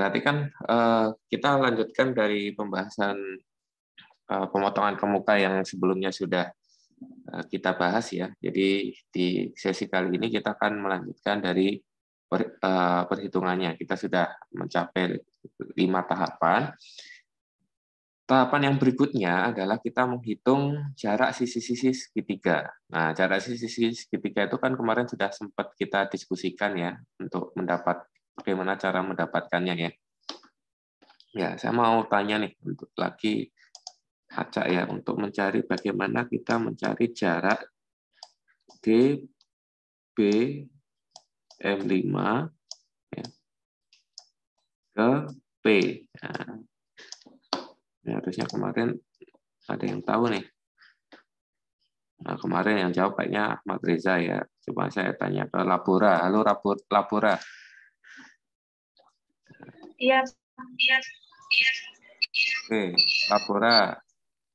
berarti kan kita lanjutkan dari pembahasan pemotongan kemuka yang sebelumnya sudah kita bahas ya. Jadi di sesi kali ini kita akan melanjutkan dari perhitungannya. Kita sudah mencapai 5 tahapan. Tahapan yang berikutnya adalah kita menghitung jarak sisi-sisi segitiga. Nah, jarak sisi-sisi segitiga itu kan kemarin sudah sempat kita diskusikan ya, untuk bagaimana cara mendapatkannya ya. Ya, saya mau tanya nih, untuk lagi acak ya, untuk mencari bagaimana kita mencari jarak DBM5 ya, ke P. Nah, ya, harusnya kemarin ada yang tahu nih. Nah, kemarin yang jawab kayaknya Ahmad Reza ya. Coba saya tanya ke Labora. Halo Labora. Iya. Oke, Labora.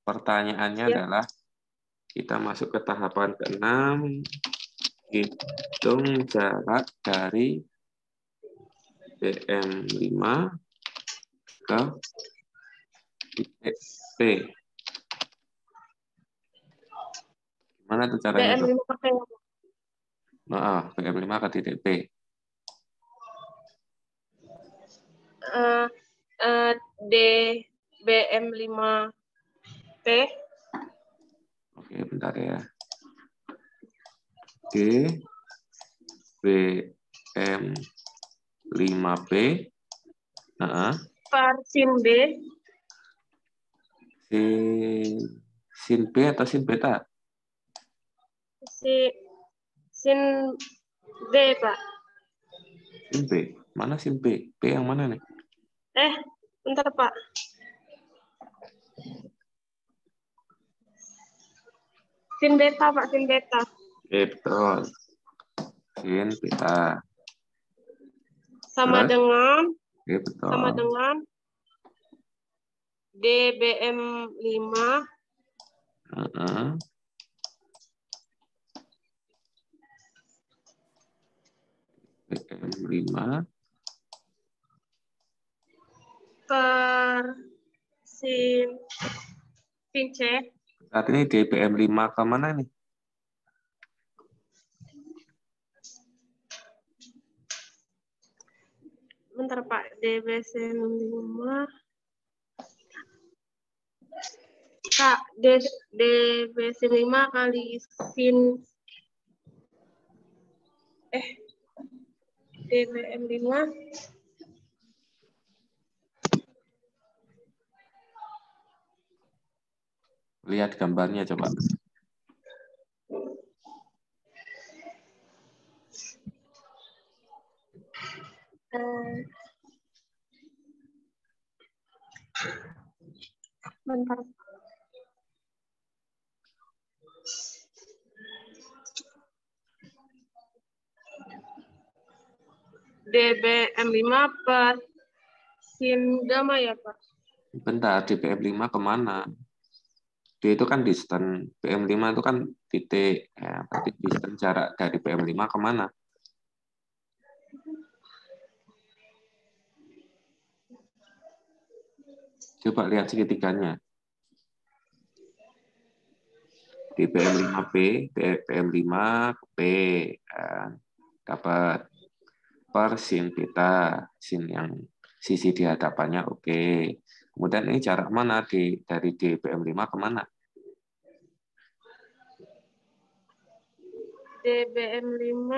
Pertanyaannya adalah kita masuk ke tahapan ke-6. Hitung jarak dari BM5 ke titik P. Gimana tuh caranya? BM5 ke BM5 ke titik P. DBM5P. Oke, bentar ya. DBM5P. Per sin B. Sin B atau sin beta? Sin B, Pak. Sin B. Mana sin B? B yang mana nih? Bentar, Pak. Sin beta, Pak. Sin beta. Betul. Sin beta. Sama Terus? dengan Betul. sama dengan DBM5 BM5 per sin C. Saat ini DBM5 ke mana nih? Bentar, Pak. DBM5 Kak, DBM5 kali sin DBM5 Lihat gambarnya coba. bentar. DBM5 per sin gamma ya, Pak? Bentar, DBM5 kemana? D itu kan distance, BM5 itu kan titik. Ya, berarti distance jarak dari BM5 kemana? Coba lihat segitiganya. Di BM5P, BM5 ke P. Ya, dapat per sin beta, sin yang sisi di hadapannya oke. Kemudian ini jarak mana dari DBM5 kemana? DBM5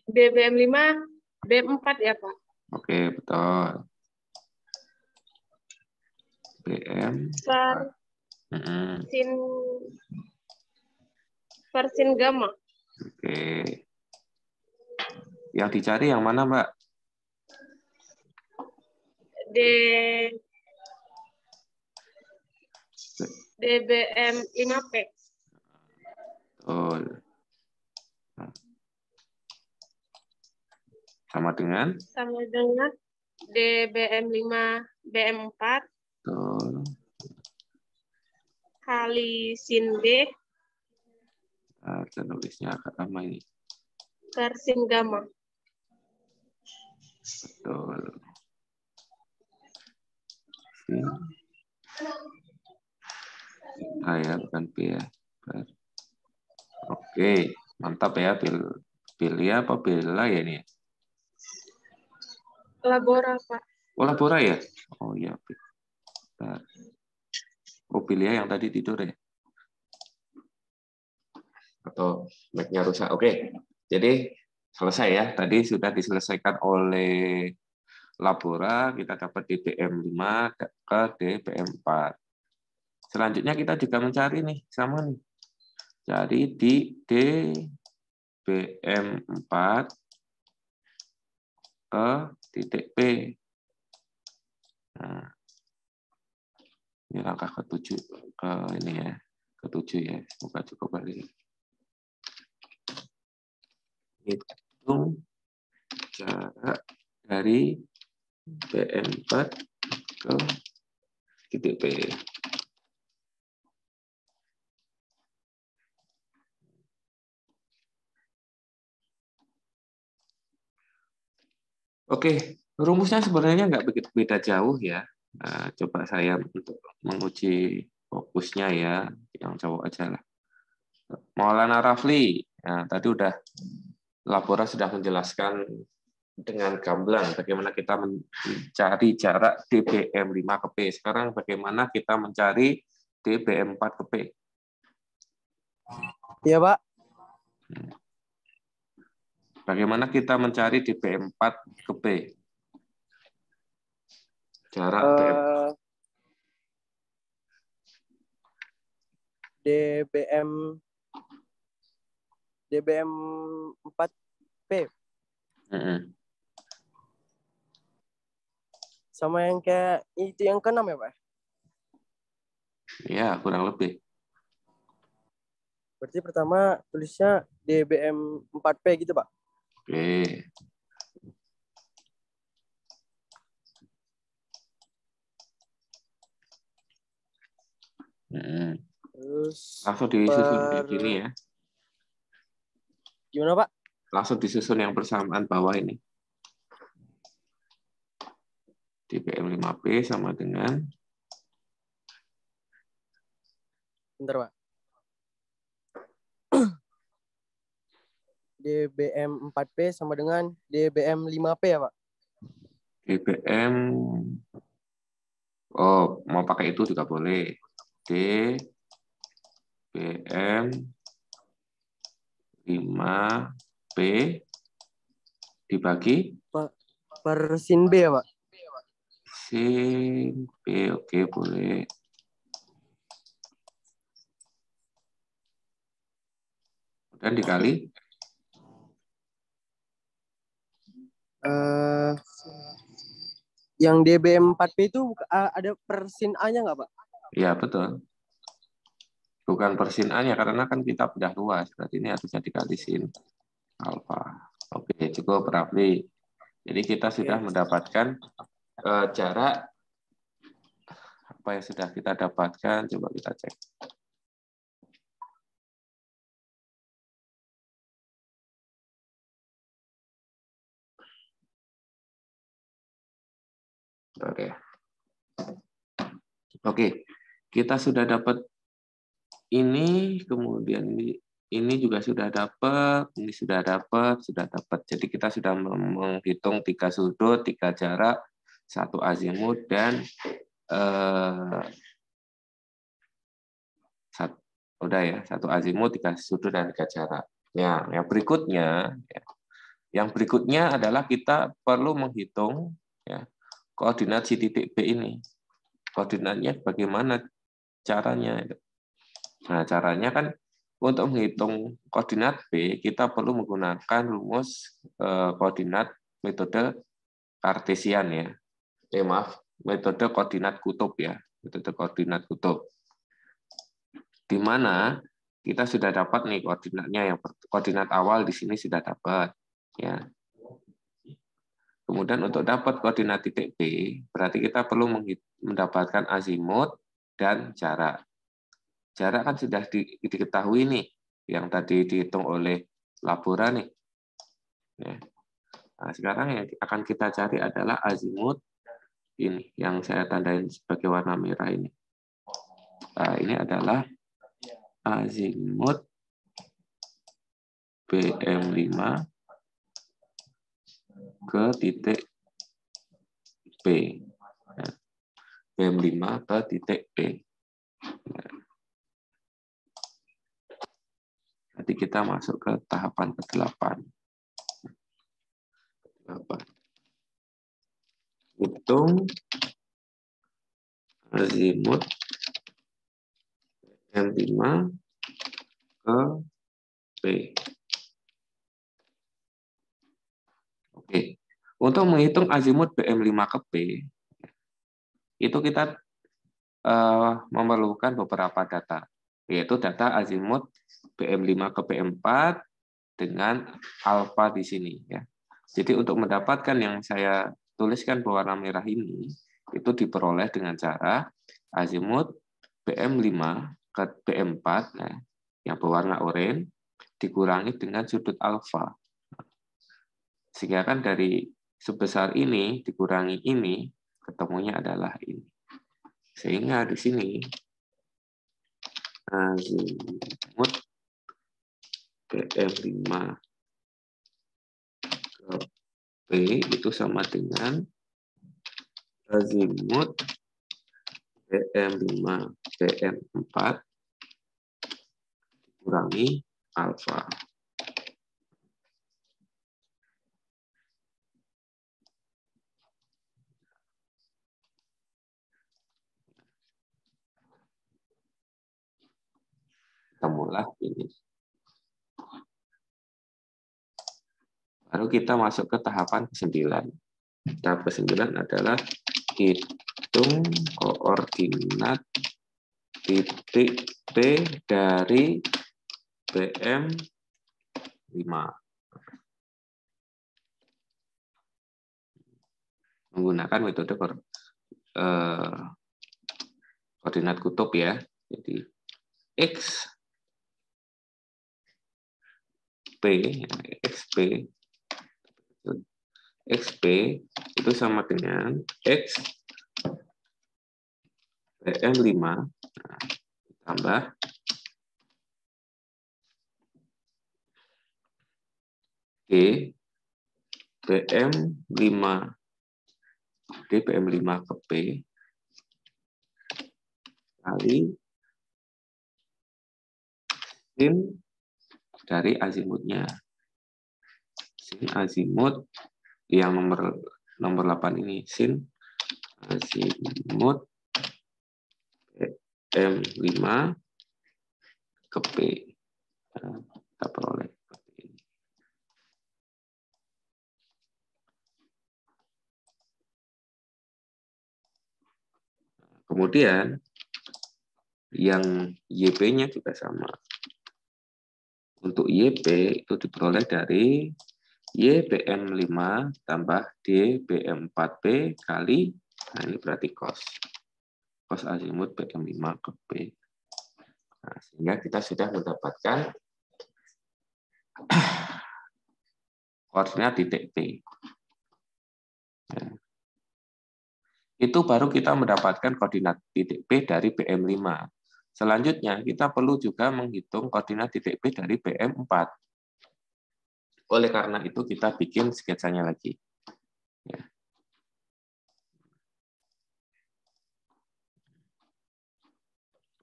BBM5 BM4 ya, Pak? Oke, betul. BM per sin gamma. Oke. Yang dicari yang mana, Mbak? DBM5P. Betul. Sama dengan? Sama dengan DBM5 BM4 Betul. kali sin B. Saya nulisnya agak lama ini. Per sin gamma. Betul. A ya, bukan B ya. Oke, mantap ya. Pilih apa Bella ya ini? Labora, Pak. Oh, Labora ya? Oh iya. Bentar. Oh, pilih ya yang tadi tidur ya? Atau mic-nya rusak. Oke, jadi selesai ya. Tadi sudah diselesaikan oleh Labora, kita dapat DBM 5 ke DBM 4. Selanjutnya kita juga mencari nih, sama nih. Cari di DBM 4 ke titik P. Nah, ini langkah ke-7 ke ini ya, ke-7 ya. Semoga cukup kali. Hitung jarak dari BM4 ke titik P. Oke, rumusnya sebenarnya nggak begitu beda jauh ya. Nah, coba saya untuk menguji fokusnya ya, yang cowok aja lah. Maulana Rafli, nah, tadi udah Labora sudah menjelaskan dengan gamblang bagaimana kita mencari jarak DBM 5 ke P. Sekarang bagaimana kita mencari DBM 4 ke P. Iya, Pak. Bagaimana kita mencari DBM 4 ke P? Jarak DBM 4P. Sama yang kayak itu yang ke-6 ya, Pak? Ya, kurang lebih. Berarti pertama tulisnya DBM 4P gitu, Pak? Oke. Terus langsung disusun kayak gini ya. Gimana, Pak? Langsung disusun yang persamaan bawah ini. DBM 5P sama dengan Bentar, Pak. DBM 4P sama dengan DBM 5P ya, Pak? DBM, oh mau pakai itu juga boleh. DBM 5P dibagi per sin B ya, Pak? Sin B, oke boleh. Dan dikali yang DBM 4P itu ada per sin A-nya nggak, Pak? Ya, betul. Bukan per sin A-nya, karena kan kita bedah luas. Berarti ini harusnya dikali sin alfa. Oke, cukup, Rafli. Jadi kita sudah mendapatkan jarak apa yang sudah kita dapatkan. Coba kita cek. Oke, kita sudah dapat ini, kemudian ini juga sudah dapat, ini sudah dapat. Jadi kita sudah menghitung 3 sudut, 3 jarak, 1 azimut, dan udah ya, 1 azimut, 3 sudut, dan 3 jarak. Ya, yang berikutnya adalah kita perlu menghitung ya, koordinat si titik B ini. Koordinatnya bagaimana caranya? Nah, caranya kan untuk menghitung koordinat B, kita perlu menggunakan rumus koordinat metode Kartesian ya. Metode koordinat kutub ya. Metode koordinat kutub. Di mana kita sudah dapat nih koordinatnya, yang koordinat awal di sini sudah dapat ya. Kemudian untuk dapat koordinat titik B, berarti kita perlu mendapatkan azimut dan jarak. Jarak kan sudah diketahui nih, yang tadi dihitung oleh Labora nih. Ya. Nah, sekarang yang akan kita cari adalah azimut ini, yang saya tandain sebagai warna merah ini. Nah, ini adalah azimut BM5 ke titik P. BM5 ke titik P. Nanti kita masuk ke tahapan ke-8. Hitung azimut BM5 ke P. Oke. Untuk menghitung azimut BM5 ke P, itu kita memerlukan beberapa data, yaitu data azimut BM5 ke PM4 dengan alfa di sini. Ya. Jadi untuk mendapatkan yang saya tuliskan berwarna merah ini, itu diperoleh dengan cara azimut BM5 ke PM4, nah, yang berwarna oranye, dikurangi dengan sudut alfa. Sehingga kan dari sebesar ini dikurangi ini, ketemunya adalah ini. Sehingga di sini azimut BM5 ke P itu sama dengan azimut BM5 PM4 kurangi alfa. Temulah ini. Lalu kita masuk ke tahapan ke-9. Tahap ke-9 adalah hitung koordinat titik P dari BM5. Menggunakan metode koordinat kutub ya. Jadi X XP itu sama dengan X BM5 tambah D BM5 ke P kali sin dari azimutnya. Sin azimut yang nomor 8 ini, sin azimut BM5 ke P. Kita peroleh seperti ini. Kemudian yang YP-nya juga sama. Untuk YP itu diperoleh dari YBM5 tambah DBM4P kali, nah ini berarti cos azimut BM5 ke P. Nah, sehingga kita sudah mendapatkan koordinat titik P. Itu baru kita mendapatkan koordinat titik P dari BM5. Selanjutnya, kita perlu juga menghitung koordinat titik P dari BM4. Oleh karena itu, kita bikin sketsanya lagi. Ya.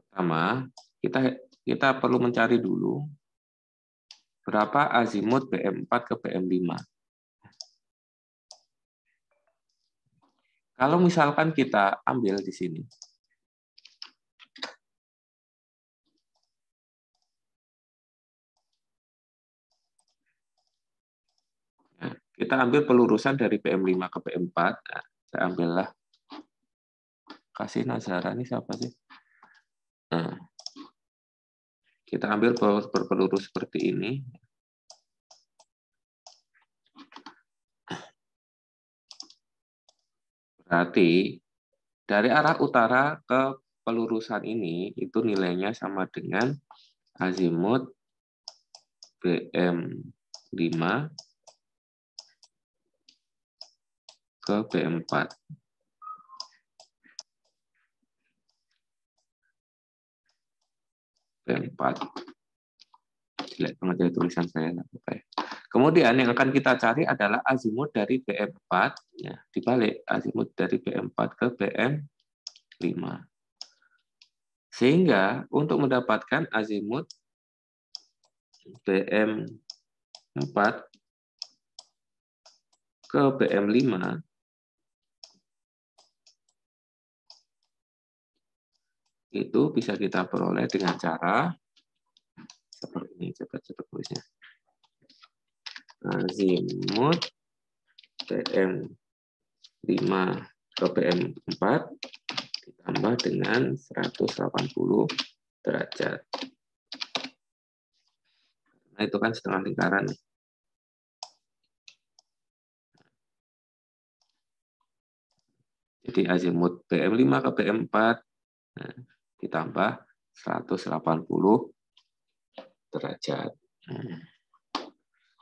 Pertama, kita perlu mencari dulu berapa azimut BM4 ke BM5. Kalau misalkan kita ambil di sini, kita ambil pelurusan dari PM5 ke PM4. Nah, saya ambillah. Kasih Nazara, ini siapa sih? Nah, kita ambil berpelurus seperti ini. Berarti dari arah utara ke pelurusan ini, itu nilainya sama dengan azimut BM5 ke B4. B4. Jelek banget ya tulisan saya. Kemudian yang akan kita cari adalah azimut dari BM4, ya, dibalik azimut dari BM4 ke BM5. Sehingga untuk mendapatkan azimut BM4 ke BM5, itu bisa kita peroleh dengan cara seperti ini. Coba tulisnya. Azimut BM5 ke BM4 ditambah dengan 180 derajat. Nah, itu kan setengah lingkaran. Jadi azimut BM5 ke BM4 ditambah 180 derajat.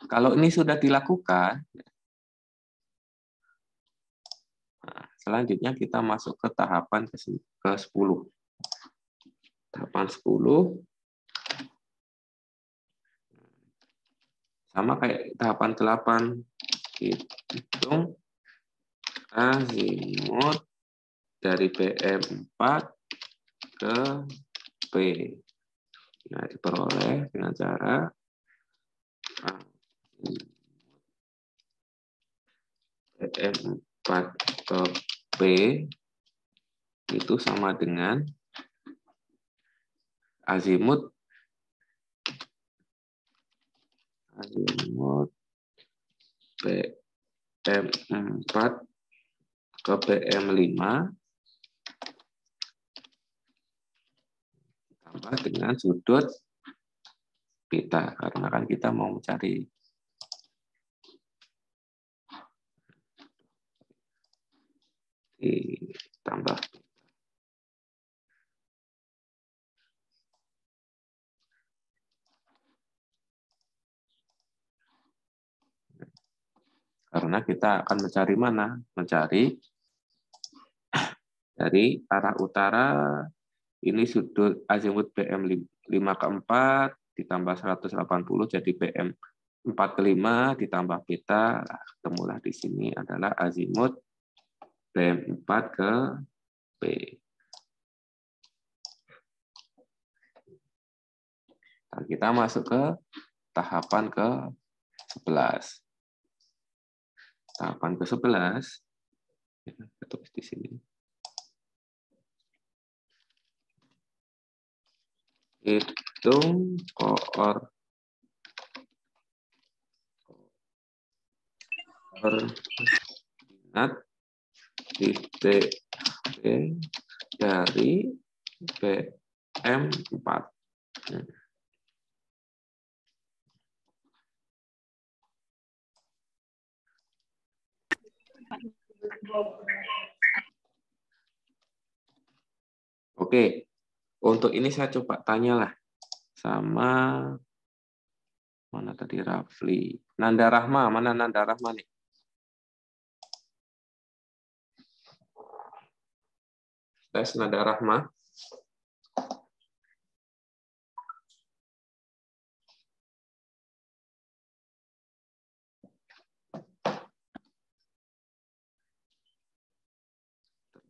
Kalau ini sudah dilakukan, selanjutnya kita masuk ke tahapan ke-10. Tahapan 10 sama kayak tahapan 8, hitung azimut dari BM4 ke P. Nah, diperoleh dengan cara BM4 ke P itu sama dengan azimut BM4 ke BM5 tambah dengan sudut pita, karena kan kita mau mencari ditambah karena kita akan mencari mana? Mencari dari arah utara, ini sudut azimut BM5 ke 4 ditambah 180 jadi BM4 ke 5 ditambah pita, ketemulah di sini adalah azimut BM4 ke P. Nah, kita masuk ke tahapan ke-11. Tahapan ke-11, kita tulis di sini. Hitung koordinat titik B dari BM4. Oke, untuk ini saya coba tanyalah sama mana tadi Rafli, Nanda Rahma, mana Nanda Rahma nih? Tes Nanda Rahma.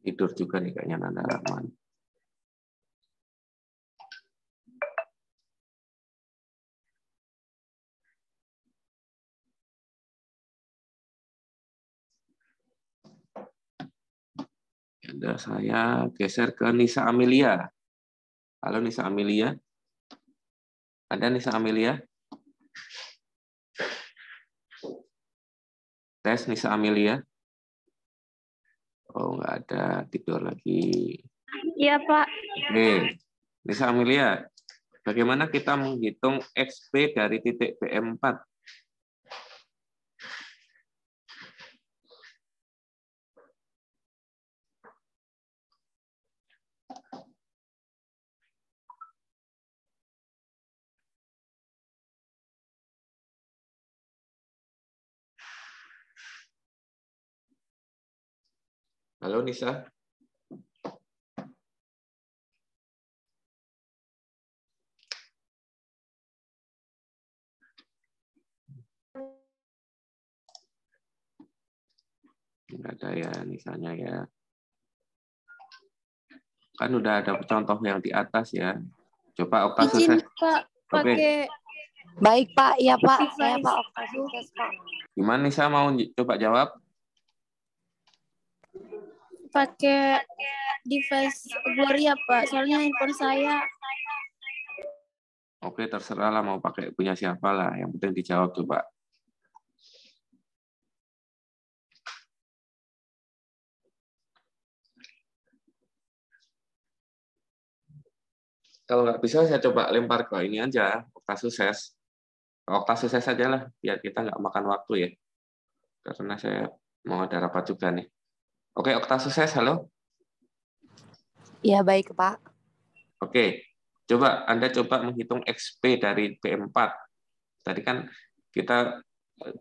Tidur juga nih kayaknya Nanda Rahma. Ada saya geser ke Nisa Amelia. Halo Nisa Amelia. Ada Nisa Amelia? Tes Nisa Amelia. Oh, nggak ada, tidur lagi. Iya, Pak. Oke, Nisa Amelia, bagaimana kita menghitung XP dari titik BM4? Halo Nisa. Nggak ada ya Nisanya ya. Kan udah ada contoh yang di atas ya. Coba Okta Izin sukses. Pak, Oke. pakai Baik Pak, ya Pak. device. Saya Pak Okta sukses Pak. Gimana Nisa mau coba jawab? Pakai device Gloria Pak, soalnya handphone saya. Oke, terserah lah mau pakai punya siapa lah. Yang penting dijawab coba. Kalau nggak bisa, saya coba lempar ke ini aja, Okta sukses. Okta sukses saja lah, biar kita nggak makan waktu ya. Karena saya mau ada rapat juga nih. Oke, Okta sukses, halo. Ya baik Pak. Oke, coba Anda coba menghitung XP dari BM4. Tadi kan kita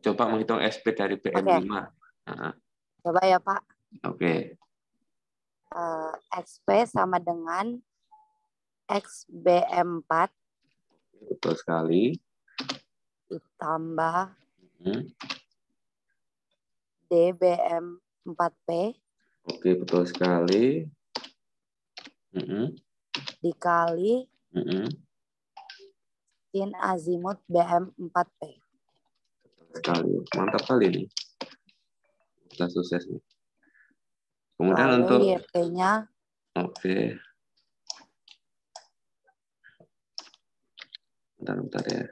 coba menghitung XP dari BM5. Nah, Coba ya Pak. oke, XP sama dengan XBM4 betul sekali. ditambah Hmm. DBM4P Oke, betul sekali. dikali sin azimut BM4P. Sekali, mantap kali nih. Kita sukses nih. Kemudian Lalu untuk YP-nya oke. Bentar ya.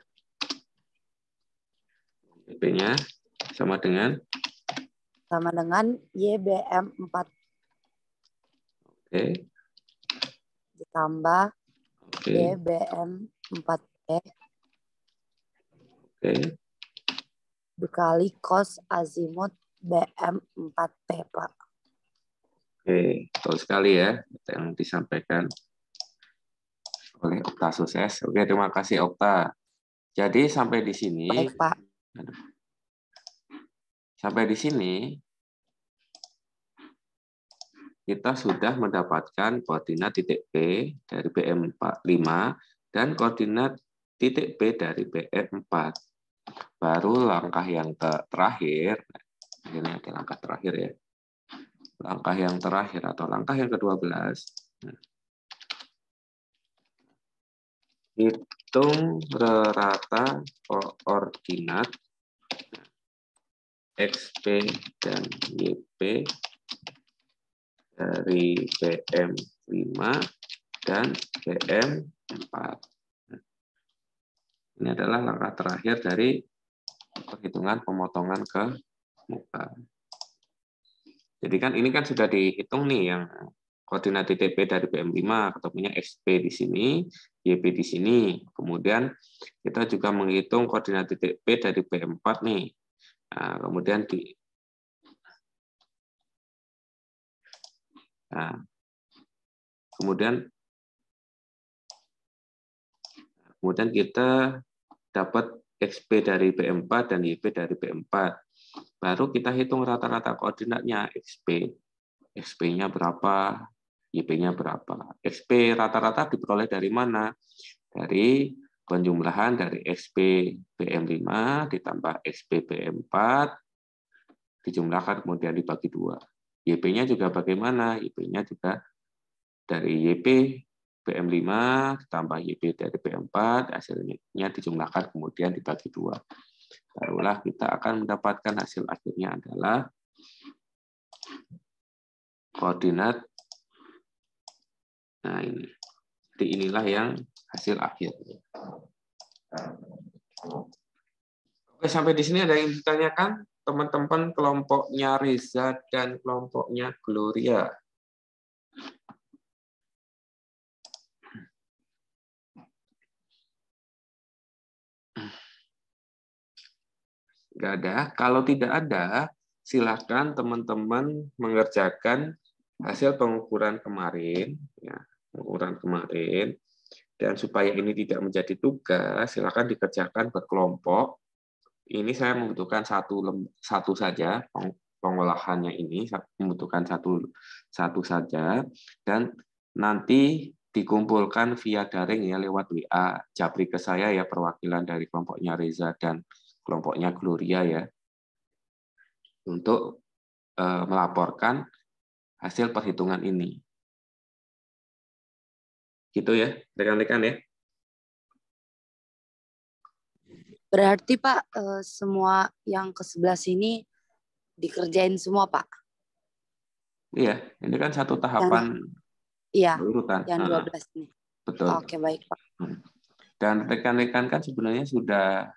YP-nya sama dengan YBM4 oke. ditambah Oke. DBM4P Oke. dikali cos azimut BM4P Pak. Oke, betul sekali ya yang disampaikan oleh Okta sukses. Oke, terima kasih Okta. Jadi sampai di sini. Baik Pak. Sampai di sini kita sudah mendapatkan koordinat titik P dari BM5 dan koordinat titik P dari BM4. Baru langkah yang terakhir, ini ada langkah terakhir ya. Langkah yang terakhir atau langkah yang ke-12. Hitung rata koordinat XP dan YP dari BM5 dan BM4. Ini adalah langkah terakhir dari perhitungan pemotongan ke muka. Jadi kan ini kan sudah dihitung nih yang koordinat titik P dari BM5, ketemunya XP di sini, YP di sini. Kemudian kita juga menghitung koordinat titik P dari BM4 nih. Nah, kemudian kemudian kita dapat XP dari BM4 dan YP dari BM4. Baru kita hitung rata-rata koordinatnya XP. XP-nya berapa, YP-nya berapa. XP rata-rata diperoleh dari mana? Dari penjumlahan dari XP BM5 ditambah XP BM4 dijumlahkan kemudian dibagi 2. YP-nya juga bagaimana? YP-nya juga dari YP BM5 ditambah YP dari BM4, hasilnya dijumlahkan kemudian dibagi 2. Barulah kita akan mendapatkan hasil akhirnya adalah koordinat. Nah ini. Jadi inilah yang hasil akhir. Oke, sampai di sini ada yang ditanyakan teman-teman kelompoknya Reza dan kelompoknya Gloria. Nggak ada. Kalau tidak ada, silakan teman-teman mengerjakan hasil pengukuran kemarin, ya, pengukuran kemarin. Dan supaya ini tidak menjadi tugas, silakan dikerjakan berkelompok. Ini saya membutuhkan satu saja pengolahannya ini membutuhkan satu saja, dan nanti dikumpulkan via daring ya lewat WA Japri ke saya ya, perwakilan dari kelompoknya Reza dan kelompoknya Gloria ya, untuk melaporkan hasil perhitungan ini. Gitu ya, rekan-rekan ya. Berarti Pak, semua yang ke-11 ini dikerjain semua Pak? Iya, ini kan satu tahapan Iya, urutan. yang 12 ini. Betul. Oke, baik Pak. Dan rekan-rekan kan sebenarnya sudah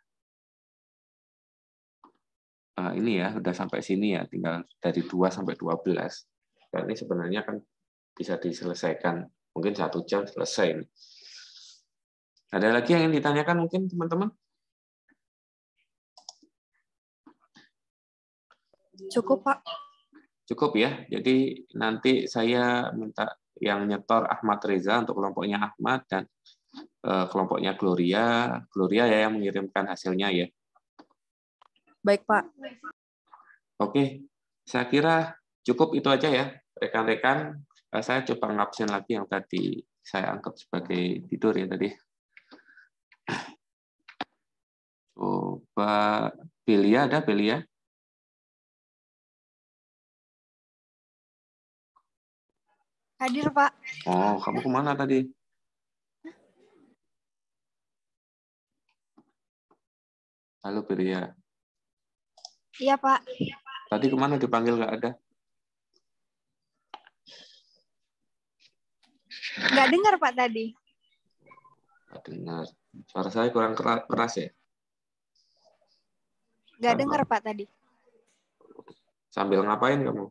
ini ya, sudah sampai sini ya, tinggal dari 2 sampai 12. Dan ini sebenarnya kan bisa diselesaikan, mungkin 1 jam selesai. Ada lagi yang ingin ditanyakan mungkin teman-teman? Cukup, Pak. Cukup ya. Jadi nanti saya minta yang nyetor Ahmad Reza untuk kelompoknya Ahmad, dan kelompoknya Gloria. Gloria ya yang mengirimkan hasilnya ya. Baik, Pak. Oke, saya kira cukup itu aja ya, rekan-rekan. Saya coba ngabsen lagi yang tadi saya anggap sebagai tidur ya tadi. Coba Belia, ada Belia? Hadir, Pak. Oh, kamu kemana tadi? Halo Belia. Iya, Pak. Tadi kemana dipanggil nggak ada? Nggak dengar, Pak, tadi. Nggak dengar. Suara saya kurang keras ya? Nggak dengar, Pak, tadi. Sambil ngapain kamu?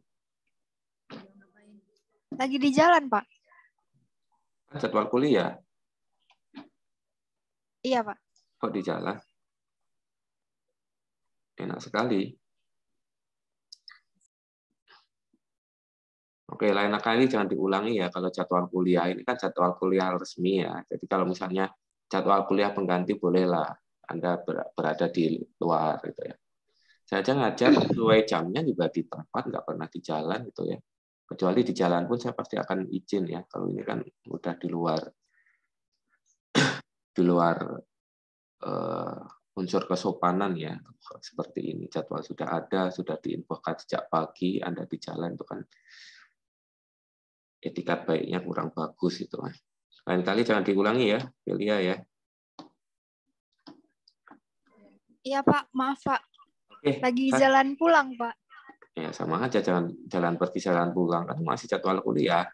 Lagi di jalan, Pak. Jadwal kuliah? Iya, Pak. Kok di jalan? Enak sekali. Oke, lain kali jangan diulangi ya kalau jadwal kuliah. Ini kan jadwal kuliah resmi ya. Jadi kalau misalnya jadwal kuliah pengganti bolehlah Anda berada di luar gitu ya. Saya aja ngajar sesuai jamnya juga di tempat, nggak pernah di jalan gitu ya. Kecuali di jalan pun saya pasti akan izin ya. Kalau ini kan udah di luar unsur kesopanan ya, seperti ini. Jadwal sudah ada, sudah diinfokan sejak pagi, Anda di jalan itu kan etikat baiknya kurang bagus itu. Lain kali jangan diulangi ya, Belia ya. Iya, Pak. Maaf, Pak. Oke, Lagi jalan pulang, Pak. ya sama aja, jangan jalan pergi jalan pulang, kan masih jadwal kuliah.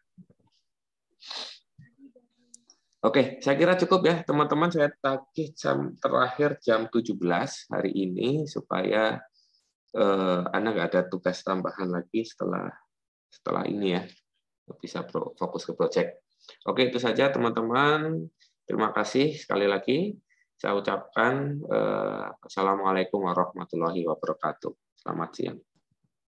Oke, saya kira cukup ya teman-teman. Saya tagih jam terakhir jam 17 hari ini supaya Anda nggak ada tugas tambahan lagi setelah ini ya, bisa fokus ke project. Oke, itu saja teman-teman. Terima kasih sekali lagi. Saya ucapkan Assalamualaikum warahmatullahi wabarakatuh. Selamat siang.